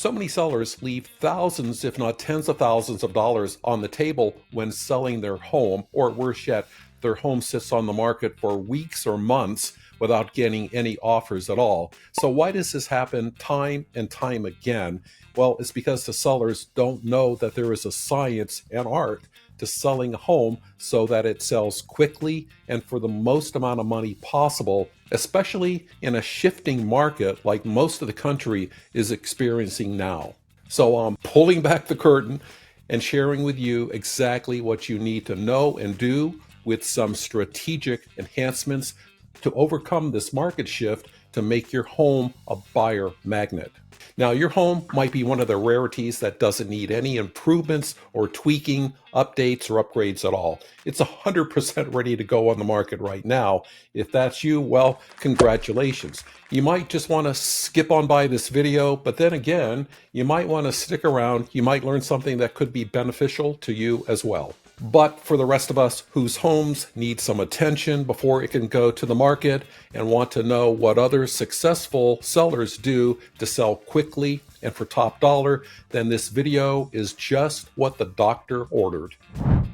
So many sellers leave thousands, if not tens of thousands of dollars on the table when selling their home, or worse yet, their home sits on the market for weeks or months without getting any offers at all. So why does this happen time and time again? Well, it's because the sellers don't know that there is a science and art to selling a home so that it sells quickly and for the most amount of money possible, especially in a shifting market like most of the country is experiencing now. So I'm pulling back the curtain and sharing with you exactly what you need to know and do with some strategic enhancements to overcome this market shift to make your home a buyer magnet. Now, your home might be one of the rarities that doesn't need any improvements or tweaking, updates, or upgrades at all. It's 100% ready to go on the market right now. If that's you, well, congratulations. You might just want to skip on by this video, but then again, you might want to stick around. You might learn something that could be beneficial to you as well. But for the rest of us whose homes need some attention before it can go to the market and want to know what other successful sellers do to sell quickly and for top dollar, then this video is just what the doctor ordered.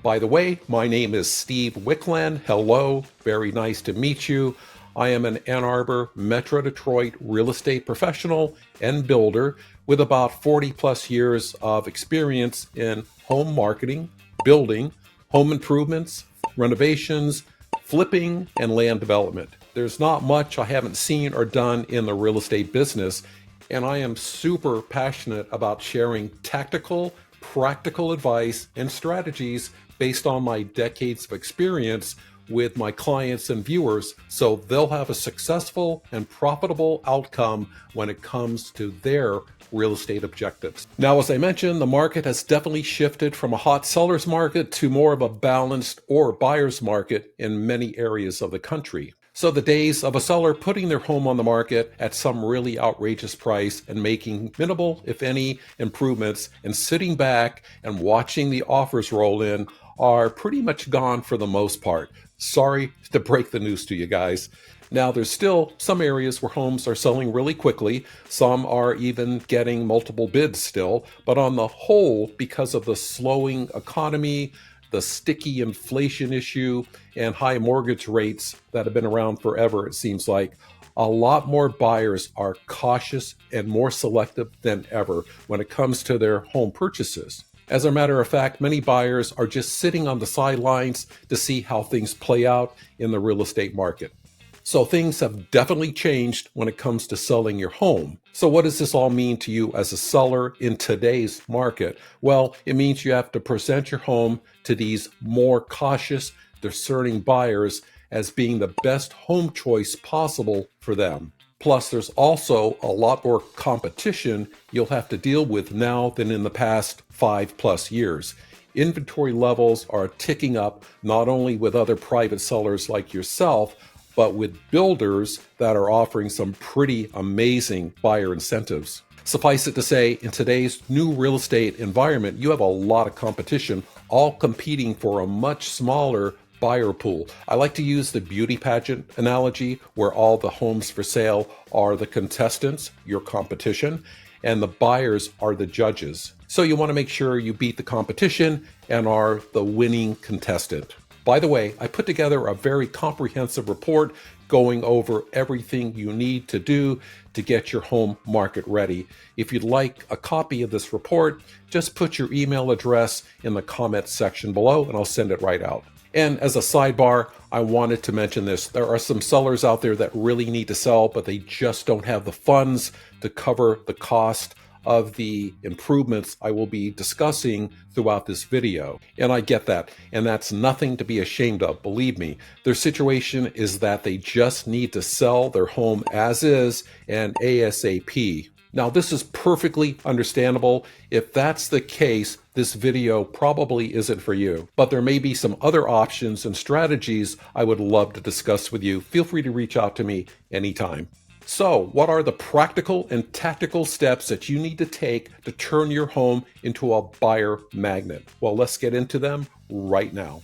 By the way, my name is Steve Wickland. Hello, very nice to meet you. I am an Ann Arbor, Metro Detroit real estate professional and builder with about 40 plus years of experience in home marketing, building, home improvements, renovations, flipping, and land development. There's not much I haven't seen or done in the real estate business, and I am super passionate about sharing tactical, practical advice and strategies based on my decades of experience with my clients and viewers so they'll have a successful and profitable outcome when it comes to their real estate objectives. Now, as I mentioned, the market has definitely shifted from a hot seller's market to more of a balanced or buyer's market in many areas of the country. So the days of a seller putting their home on the market at some really outrageous price and making minimal, if any, improvements and sitting back and watching the offers roll in are pretty much gone for the most part. Sorry to break the news to you guys. Now, there's still some areas where homes are selling really quickly. Some are even getting multiple bids still. But on the whole, because of the slowing economy, the sticky inflation issue, and high mortgage rates that have been around forever, it seems like, a lot more buyers are cautious and more selective than ever when it comes to their home purchases. As a matter of fact, many buyers are just sitting on the sidelines to see how things play out in the real estate market. So things have definitely changed when it comes to selling your home. So what does this all mean to you as a seller in today's market? Well, it means you have to present your home to these more cautious, discerning buyers as being the best home choice possible for them. Plus, there's also a lot more competition you'll have to deal with now than in the past 5+ years. Inventory levels are ticking up not only with other private sellers like yourself, but with builders that are offering some pretty amazing buyer incentives. Suffice it to say, in today's new real estate environment, you have a lot of competition, all competing for a much smaller buyer pool. I like to use the beauty pageant analogy where all the homes for sale are the contestants, your competition, and the buyers are the judges. So you want to make sure you beat the competition and are the winning contestant. By the way, I put together a very comprehensive report going over everything you need to do to get your home market ready. If you'd like a copy of this report, just put your email address in the comment section below and I'll send it right out. And as a sidebar, I wanted to mention this. There are some sellers out there that really need to sell, but they just don't have the funds to cover the cost of the improvements I will be discussing throughout this video. And I get that. And that's nothing to be ashamed of, believe me. Their situation is that they just need to sell their home as is and ASAP. Now, this is perfectly understandable. If that's the case, this video probably isn't for you. But there may be some other options and strategies I would love to discuss with you. Feel free to reach out to me anytime. So, what are the practical and tactical steps that you need to take to turn your home into a buyer magnet? Well, let's get into them right now.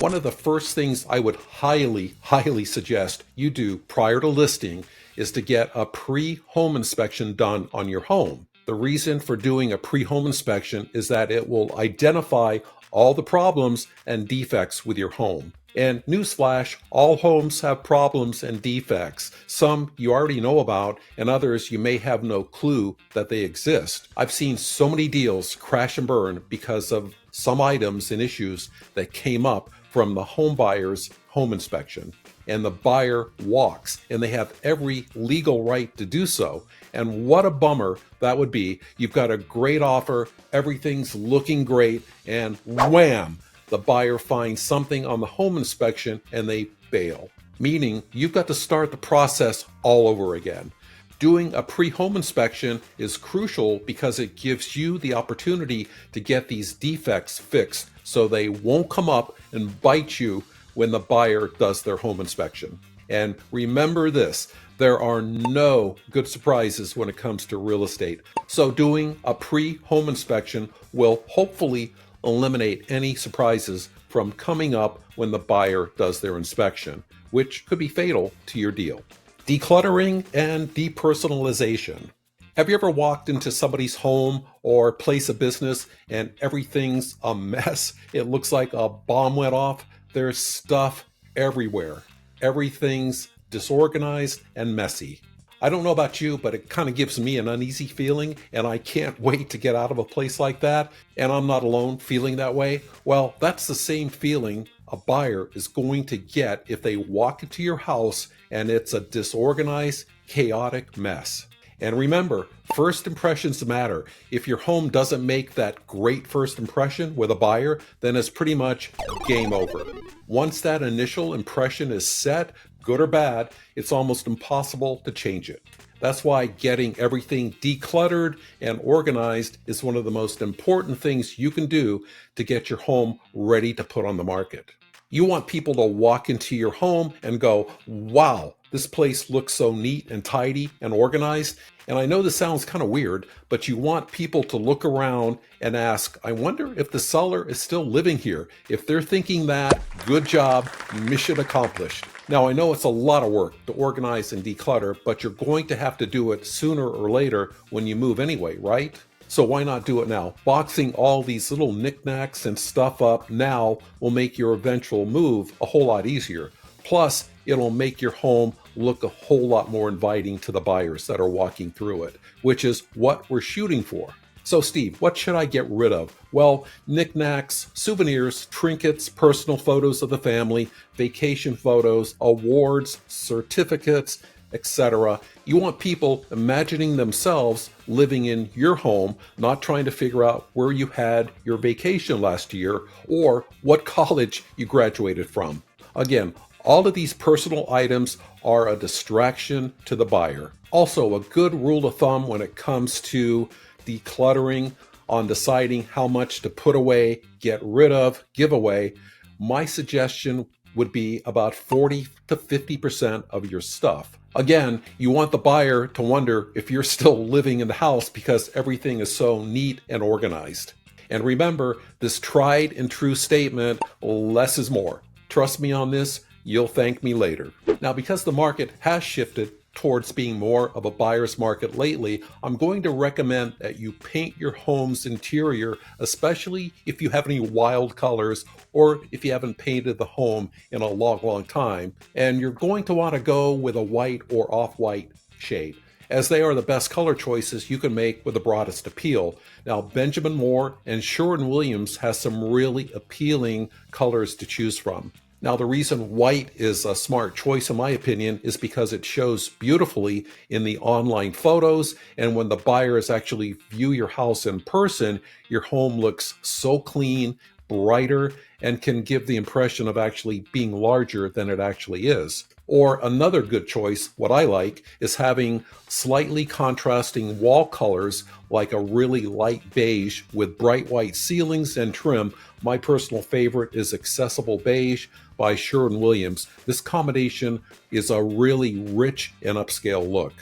One of the first things I would highly suggest you do prior to listing is to get a pre-home inspection done on your home. The reason for doing a pre-home inspection is that it will identify all the problems and defects with your home. And newsflash, all homes have problems and defects. Some you already know about, and others you may have no clue that they exist. I've seen so many deals crash and burn because of some items and issues that came up from the home buyer's home inspection. And the buyer walks, and they have every legal right to do so. And what a bummer that would be. You've got a great offer, everything's looking great, and wham! The buyer finds something on the home inspection and they bail. Meaning you've got to start the process all over again. Doing a pre-home inspection is crucial because it gives you the opportunity to get these defects fixed so they won't come up and bite you when the buyer does their home inspection. And remember this, there are no good surprises when it comes to real estate. So doing a pre-home inspection will hopefully eliminate any surprises from coming up when the buyer does their inspection, which could be fatal to your deal. Decluttering and depersonalization. Have you ever walked into somebody's home or place of business and everything's a mess? It looks like a bomb went off. There's stuff everywhere. Everything's disorganized and messy. I don't know about you, but it kind of gives me an uneasy feeling, and I can't wait to get out of a place like that. And I'm not alone feeling that way. Well, that's the same feeling a buyer is going to get if they walk into your house and it's a disorganized, chaotic mess. And remember, first impressions matter. If your home doesn't make that great first impression with a buyer, then it's pretty much game over. Once that initial impression is set, good or bad, it's almost impossible to change it. That's why getting everything decluttered and organized is one of the most important things you can do to get your home ready to put on the market. You want people to walk into your home and go, wow, this place looks so neat and tidy and organized. And I know this sounds kind of weird, but you want people to look around and ask, I wonder if the seller is still living here. If they're thinking that, good job, mission accomplished. Now, I know it's a lot of work to organize and declutter, but you're going to have to do it sooner or later when you move anyway, right? So why not do it now? Boxing all these little knickknacks and stuff up now will make your eventual move a whole lot easier. Plus, it'll make your home look a whole lot more inviting to the buyers that are walking through it, which is what we're shooting for. So Steve, what should I get rid of? Well, knickknacks, souvenirs, trinkets, personal photos of the family, vacation photos, awards, certificates, etc. You want people imagining themselves living in your home, not trying to figure out where you had your vacation last year or what college you graduated from. Again, all of these personal items are a distraction to the buyer. Also, a good rule of thumb when it comes to decluttering, on deciding how much to put away, get rid of, give away, my suggestion would be about 40 to 50% of your stuff. Again, you want the buyer to wonder if you're still living in the house because everything is so neat and organized. And remember this tried and true statement, less is more. Trust me on this, you'll thank me later. Now, because the market has shifted towards being more of a buyer's market lately, I'm going to recommend that you paint your home's interior, especially if you have any wild colors or if you haven't painted the home in a long time. And you're going to want to go with a white or off-white shade, as they are the best color choices you can make with the broadest appeal. Now, Benjamin Moore and Sherwin-Williams has some really appealing colors to choose from. Now, the reason white is a smart choice, in my opinion, is because it shows beautifully in the online photos. And when the buyers actually view your house in person, your home looks so clean, brighter, and can give the impression of actually being larger than it actually is. Or another good choice, what I like, is having slightly contrasting wall colors like a really light beige with bright white ceilings and trim. My personal favorite is Accessible Beige by Sherwin-Williams. This combination is a really rich and upscale look.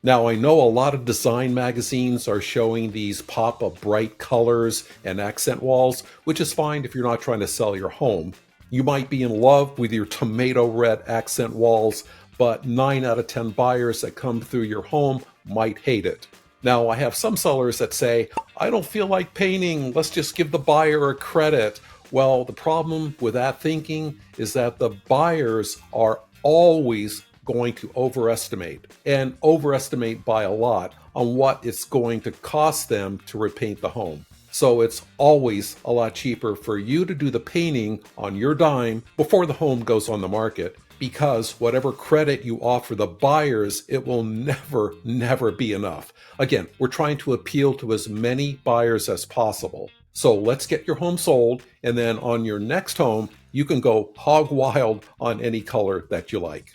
Now, I know a lot of design magazines are showing these pop of bright colors and accent walls, which is fine if you're not trying to sell your home. You might be in love with your tomato red accent walls, but 9 out of 10 buyers that come through your home might hate it. Now, I have some sellers that say, I don't feel like painting, let's just give the buyer a credit. Well, the problem with that thinking is that the buyers are always going to overestimate, and overestimate by a lot, on what it's going to cost them to repaint the home. So it's always a lot cheaper for you to do the painting on your dime before the home goes on the market, because whatever credit you offer the buyers, it will never be enough. Again, we're trying to appeal to as many buyers as possible. So let's get your home sold, and then on your next home, you can go hog wild on any color that you like.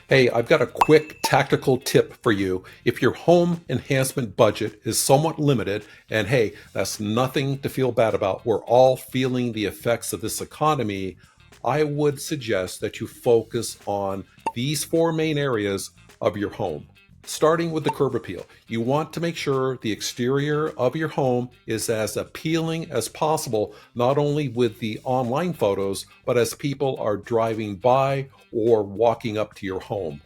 Hey, I've got a quick tactical tip for you. If your home enhancement budget is somewhat limited, and hey, that's nothing to feel bad about, we're all feeling the effects of this economy, I would suggest that you focus on these 4 main areas of your home. Starting with the curb appeal, you want to make sure the exterior of your home is as appealing as possible, not only with the online photos, but as people are driving by or walking up to your home.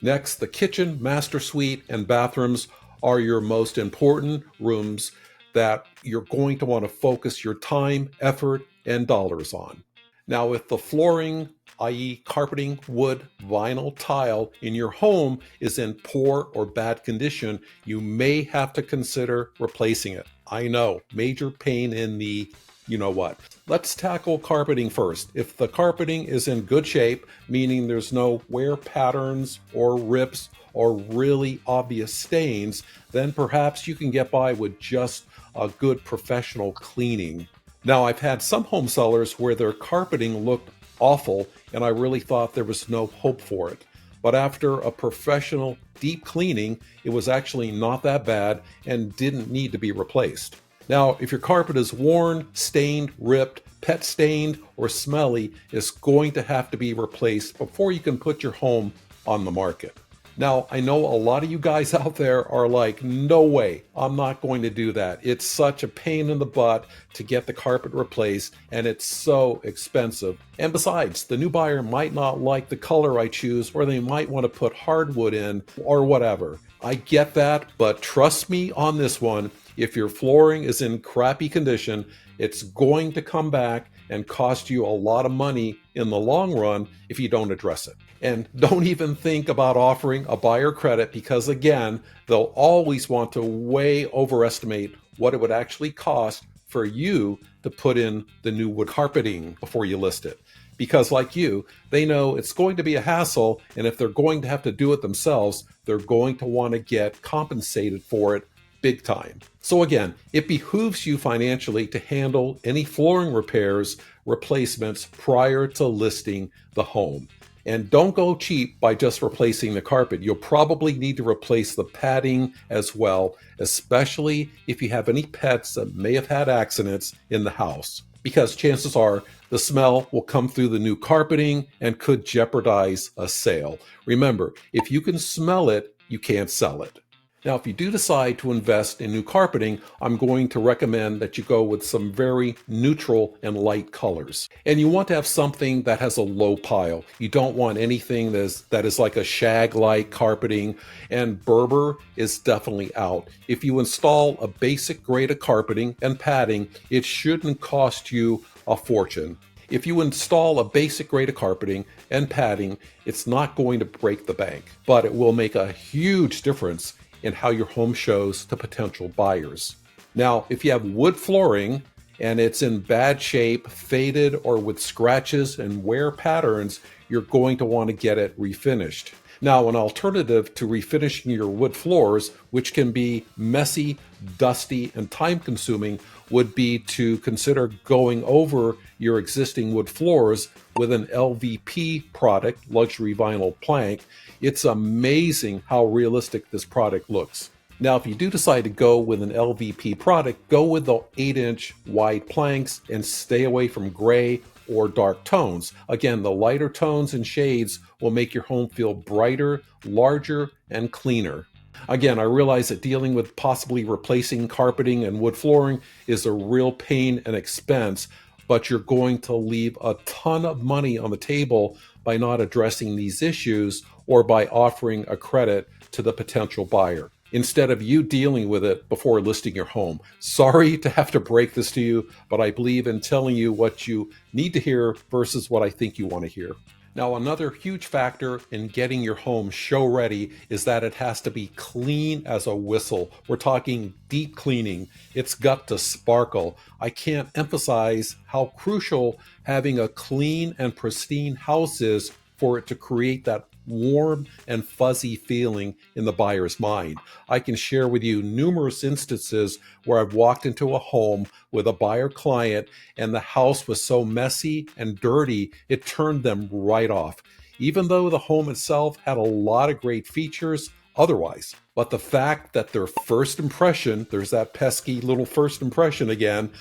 Next, the kitchen, master suite, and bathrooms are your most important rooms that you're going to want to focus your time, effort, and dollars on. Now, if the flooring, i.e. carpeting, wood, vinyl, tile in your home is in poor or bad condition, you may have to consider replacing it. I know, major pain in the you know what. Let's tackle carpeting first. If the carpeting is in good shape, meaning there's no wear patterns or rips or really obvious stains, then perhaps you can get by with just a good professional cleaning. Now, I've had some home sellers where their carpeting looked awful, and I really thought there was no hope for it. But after a professional deep cleaning, it was actually not that bad and didn't need to be replaced. Now, if your carpet is worn, stained, ripped, pet stained, or smelly, it's going to have to be replaced before you can put your home on the market. Now, I know a lot of you guys out there are like, no way, I'm not going to do that. It's such a pain in the butt to get the carpet replaced, and it's so expensive. And besides, the new buyer might not like the color I choose, or they might want to put hardwood in, or whatever. I get that, but trust me on this one, if your flooring is in crappy condition, it's going to come back and cost you a lot of money in the long run if you don't address it. And don't even think about offering a buyer credit, because again, they'll always want to way overestimate what it would actually cost for you to put in the new wood carpeting before you list it. Because like you, they know it's going to be a hassle, and if they're going to have to do it themselves, they're going to want to get compensated for it big time. So again, it behooves you financially to handle any flooring repairs, replacements prior to listing the home. And don't go cheap by just replacing the carpet. You'll probably need to replace the padding as well, especially if you have any pets that may have had accidents in the house, because chances are the smell will come through the new carpeting and could jeopardize a sale. Remember, if you can smell it, you can't sell it. Now, if you do decide to invest in new carpeting, I'm going to recommend that you go with some very neutral and light colors. And you want to have something that has a low pile. You don't want anything that is like a shag-like carpeting, and Berber is definitely out. If you install a basic grade of carpeting and padding, it shouldn't cost you a fortune. If you install a basic grade of carpeting and padding, it's not going to break the bank, but it will make a huge difference in how your home shows to potential buyers. Now, if you have wood flooring and it's in bad shape, faded, or with scratches and wear patterns, you're going to want to get it refinished. Now, an alternative to refinishing your wood floors, which can be messy, dusty, and time-consuming, would be to consider going over your existing wood floors with an LVP product, luxury vinyl plank. It's amazing how realistic this product looks. Now, if you do decide to go with an LVP product, go with the 8-inch wide planks and stay away from gray or dark tones. Again, the lighter tones and shades will make your home feel brighter, larger, and cleaner. Again, I realize that dealing with possibly replacing carpeting and wood flooring is a real pain and expense, but you're going to leave a ton of money on the table by not addressing these issues or by offering a credit to the potential buyer, instead of you dealing with it before listing your home. Sorry to have to break this to you, but I believe in telling you what you need to hear versus what I think you want to hear. Now, another huge factor in getting your home show ready is that it has to be clean as a whistle. We're talking deep cleaning. It's got to sparkle. I can't emphasize how crucial having a clean and pristine house is for it to create that warm and fuzzy feeling in the buyer's mind. I can share with you numerous instances where I've walked into a home with a buyer client and the house was so messy and dirty, it turned them right off, even though the home itself had a lot of great features otherwise. But the fact that their first impression, there's that pesky little first impression again,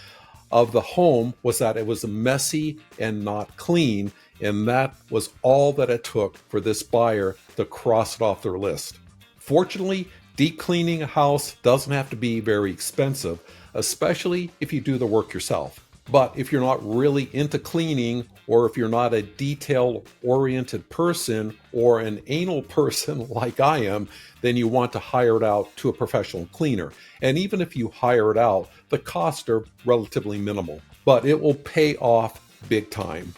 of the home was that it was messy and not clean, and that was all that it took for this buyer to cross it off their list. Fortunately, deep cleaning a house doesn't have to be very expensive, especially if you do the work yourself. But if you're not really into cleaning, or if you're not a detail-oriented person or an anal person like I am, then you want to hire it out to a professional cleaner. And even if you hire it out, the costs are relatively minimal, but it will pay off big time.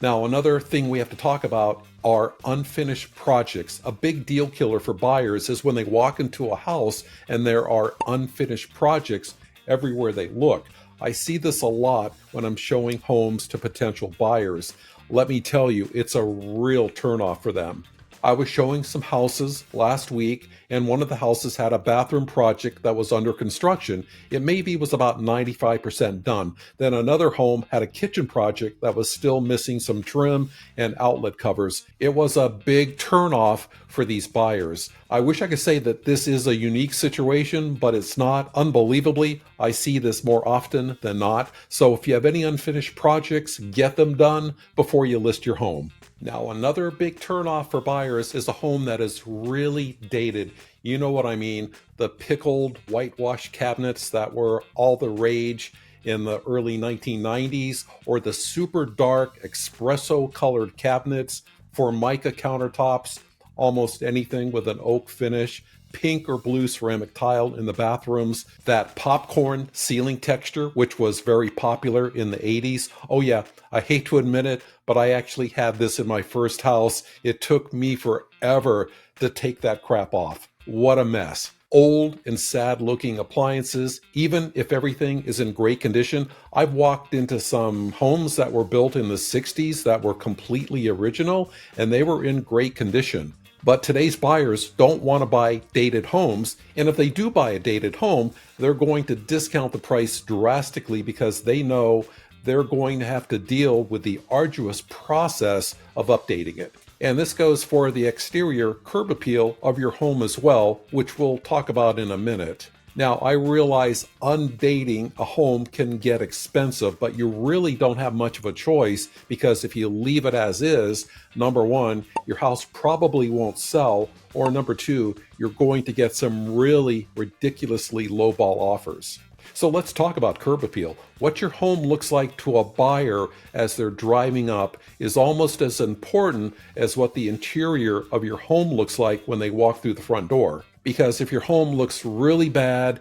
Now, another thing we have to talk about are unfinished projects. A big deal killer for buyers is when they walk into a house and there are unfinished projects everywhere they look. I see this a lot when I'm showing homes to potential buyers. Let me tell you, it's a real turnoff for them. I was showing some houses last week, and one of the houses had a bathroom project that was under construction. It maybe was about 95% done. Then another home had a kitchen project that was still missing some trim and outlet covers. It was a big turnoff for these buyers. I wish I could say that this is a unique situation, but it's not. Unbelievably, I see this more often than not. So if you have any unfinished projects, get them done before you list your home. Now, another big turnoff for buyers is a home that is really dated. You know what I mean? The pickled whitewash cabinets that were all the rage in the early 1990s, or the super dark espresso colored cabinets, Formica countertops, almost anything with an oak finish, pink or blue ceramic tile in the bathrooms, that popcorn ceiling texture, which was very popular in the 80s. Oh yeah, I hate to admit it, but I actually had this in my first house. It took me forever to take that crap off. What a mess. Old and sad looking appliances, even if everything is in great condition. I've walked into some homes that were built in the 60s that were completely original, and they were in great condition. But today's buyers don't want to buy dated homes, and if they do buy a dated home, they're going to discount the price drastically because they know they're going to have to deal with the arduous process of updating it. And this goes for the exterior curb appeal of your home as well, which we'll talk about in a minute. Now, I realize undating a home can get expensive, but you really don't have much of a choice, because if you leave it as is, number one, your house probably won't sell, or number two, you're going to get some really ridiculously lowball offers. So let's talk about curb appeal. What your home looks like to a buyer as they're driving up is almost as important as what the interior of your home looks like when they walk through the front door. Because if your home looks really bad,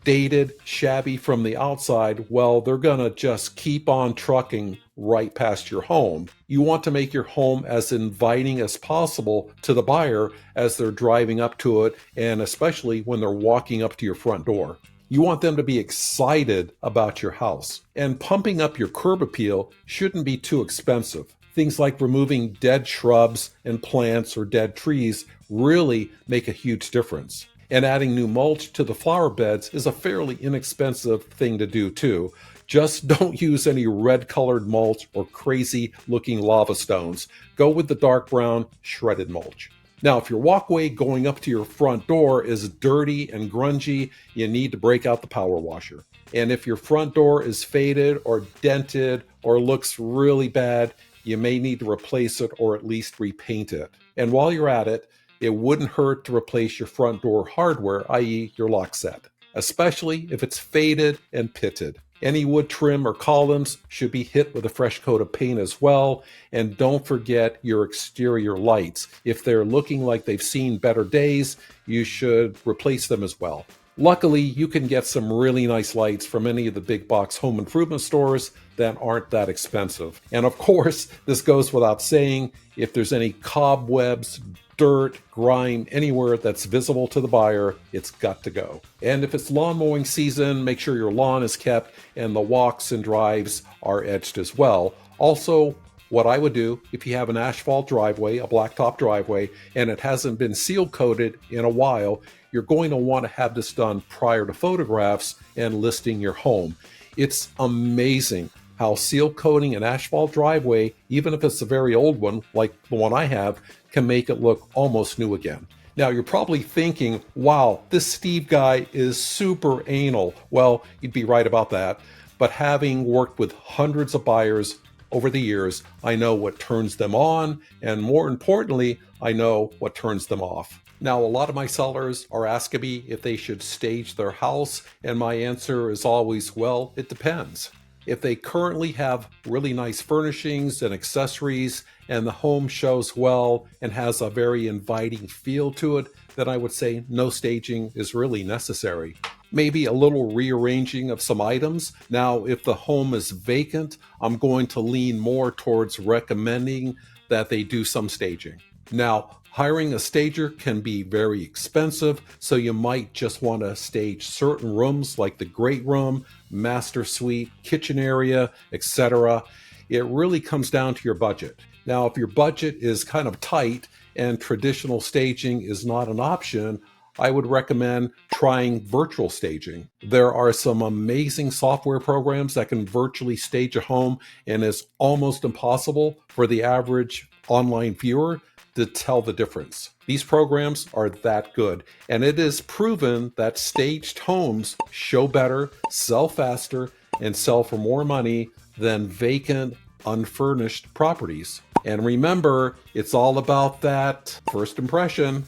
dated, shabby from the outside, well, they're gonna just keep on trucking right past your home. You want to make your home as inviting as possible to the buyer as they're driving up to it, and especially when they're walking up to your front door. You want them to be excited about your house. And pumping up your curb appeal shouldn't be too expensive. Things like removing dead shrubs and plants or dead trees really make a huge difference. And adding new mulch to the flower beds is a fairly inexpensive thing to do too. Just don't use any red colored mulch or crazy looking lava stones. Go with the dark brown shredded mulch. Now, if your walkway going up to your front door is dirty and grungy, you need to break out the power washer. And if your front door is faded or dented or looks really bad, you may need to replace it or at least repaint it. And while you're at it, it wouldn't hurt to replace your front door hardware, i.e. your lock set, especially if it's faded and pitted. Any wood trim or columns should be hit with a fresh coat of paint as well. And don't forget your exterior lights. If they're looking like they've seen better days, you should replace them as well. Luckily, you can get some really nice lights from any of the big box home improvement stores that aren't that expensive. And of course, this goes without saying, if there's any cobwebs, dirt, grime, anywhere that's visible to the buyer, it's got to go. And if it's lawn mowing season, make sure your lawn is kept and the walks and drives are edged as well. Also, what I would do, if you have an asphalt driveway, a blacktop driveway, and it hasn't been seal coated in a while, you're going to want to have this done prior to photographs and listing your home. It's amazing how seal coating an asphalt driveway, even if it's a very old one, like the one I have, can make it look almost new again. Now, you're probably thinking, wow, this Steve guy is super anal. Well, you'd be right about that. But having worked with hundreds of buyers over the years, I know what turns them on, and more importantly, I know what turns them off. Now, a lot of my sellers are asking me if they should stage their house, and my answer is always, well, it depends. If they currently have really nice furnishings and accessories and the home shows well and has a very inviting feel to it, then I would say no staging is really necessary. Maybe a little rearranging of some items. Now, if the home is vacant, I'm going to lean more towards recommending that they do some staging. Now, hiring a stager can be very expensive, so you might just want to stage certain rooms like the great room, master suite, kitchen area, etc. It really comes down to your budget. Now, if your budget is kind of tight and traditional staging is not an option, I would recommend trying virtual staging. There are some amazing software programs that can virtually stage a home, and it's almost impossible for the average online viewer to tell the difference. These programs are that good, and it is proven that staged homes show better, sell faster, and sell for more money than vacant, unfurnished properties. And remember, it's all about that first impression.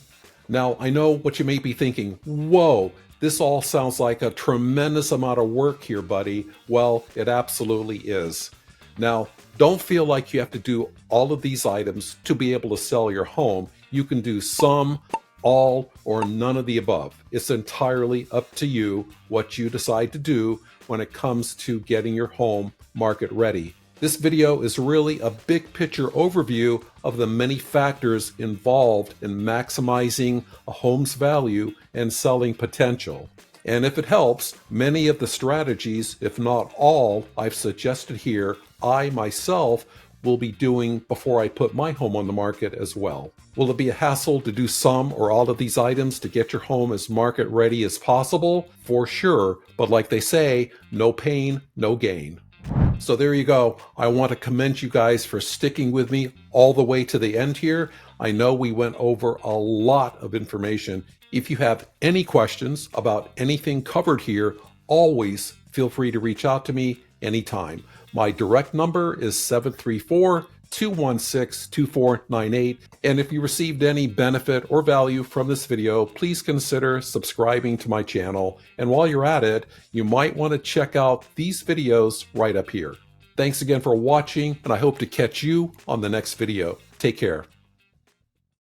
Now, I know what you may be thinking, whoa, this all sounds like a tremendous amount of work here, buddy. Well, it absolutely is. Now, don't feel like you have to do all of these items to be able to sell your home. You can do some, all, or none of the above. It's entirely up to you what you decide to do when it comes to getting your home market ready. This video is really a big picture overview of the many factors involved in maximizing a home's value and selling potential. And if it helps, many of the strategies, if not all, I've suggested here, I myself will be doing before I put my home on the market as well. Will it be a hassle to do some or all of these items to get your home as market ready as possible? For sure, but like they say, no pain, no gain. So there you go. I want to commend you guys for sticking with me all the way to the end here. I know we went over a lot of information. If you have any questions about anything covered here, always feel free to reach out to me anytime. My direct number is 734-216-2498. And if you received any benefit or value from this video, please consider subscribing to my channel. And while you're at it, you might want to check out these videos right up here. Thanks again for watching, and I hope to catch you on the next video. Take care.